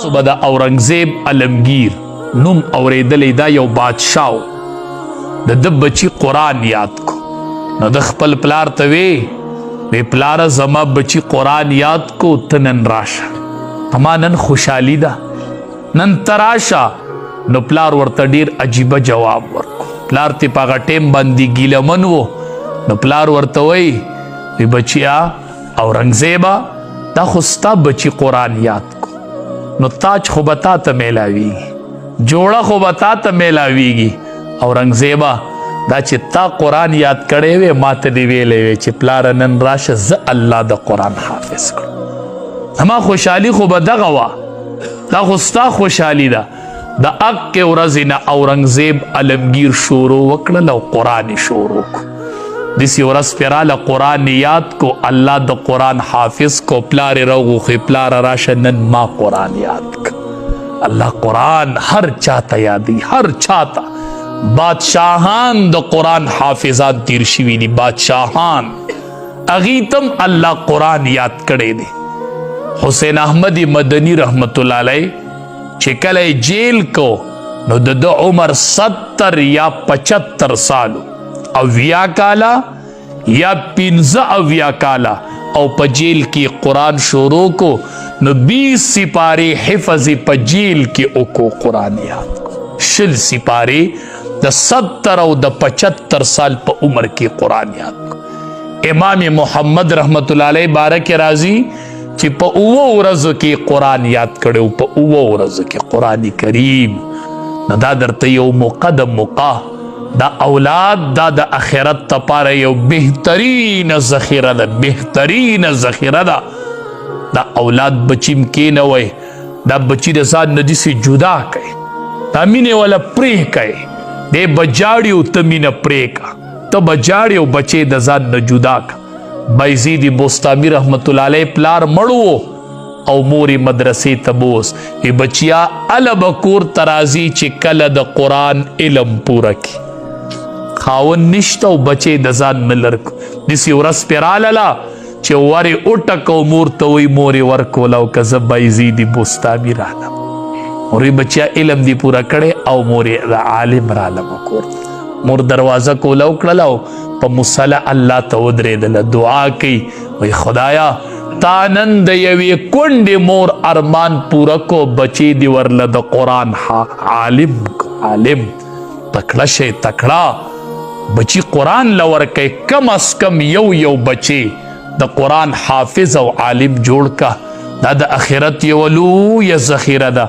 صبح د اورنګزیب علمگیر نوم اوریدلی دا یو بادشاو د بچی قرآن یاد کو نو د خپل پلار ته وی پلاره زما بچی قرآن یاد کو ته نن راشه اما نن خوشحالی ده نن تراشه نو پلار ورته ډیر عجیبه جواب ورکو پلار تی پاغه ټیم باندې ګیلمن وو نو پلار ورته وی بچیا اورنګزیبا دا خو ستا بچی قرآن یاد کو نو تاج خو بتا ته میلاویږي جوړه خو بتا ته میلاویږي اورنګزیبا دا چې تا قرآن یاد کړی وی ما ته دی ویلی وی چې پلاره نن راشه زه الله د قرآن حافظ کړم اما خوشحالي خو به دغه وه دا خو ستا خوشحالي ده د اقې ورځې نه اورنګزیب علمگیر شروع وکړل او قرآن شروع کو دسی ورځ پې راله قرآن یاد کو الله د قرآن حافظ کو پلار راوغوښې پلاره راشه نن ما قرآن یاد کړ الله قرآن هر چاته یادی هر چاته بادشاہان د قرآن حافظات تیر شوي دي بادشاہان اغیتم الله قرآن یاد کړی دی حسین احمد مدنی رحمت الله علیه چې کله جیل کو نو د عمر 70 یا 75 سالو او 20 کالا یا 15 کالا او په جیل کې قرآن شروع کو نو 20 سپارے حفظ په جیل کې اوکو قرآن یاد کو شل سپارے د 70 او د 75 سال په عمر کې قرآن یاد کو امام محمد رحمت الله علیه بارک راضی چې په اوو ورځو کې قرآن یاد کړو په اوو ورځو کې قرآن کریم نو دا درته یو مقدم موقع دا اولاد دا د اخرت تپاره یو بهترین ذخیره ده بهترین ذخیره ده دا اولاد بچیم کې نه وای دا بچی د ځان نه داسې جدا کوي دا مینې والا پرې کوي دی بجاړي او ته مینه پرې کا ته بجاړي او بچې د ځان نه جدا کا بایزید بوستامي رحمت الله علیه پلار مړو او موري مدرسې ته بوس ای بچیا الب کور ترازی چې کله د قرآن علم پوره کی خاون نشته او بچې د ځان نه لرک داسې ورځ پې رالاله چې ورې وټکو مور ته وی مورې ورکوله او که زه بایزید بوستامي رالم مورې بچیا علم دی پوره کړی او مورې د عالم رالم کور مور دروازه کوله وکړله او په مصله الله ته ودرېدله دعا کوي وی خدایا تا نن د یوې کونډې مور ارمان پوره کو بچې دی ورله د قرآن عالم تکړه شی تکړه بچی قرآن لور کوي کم از کم یو بچې د قرآن حافظ او عالم جوړ کا دا د اخرت یو لویه ذخیره ده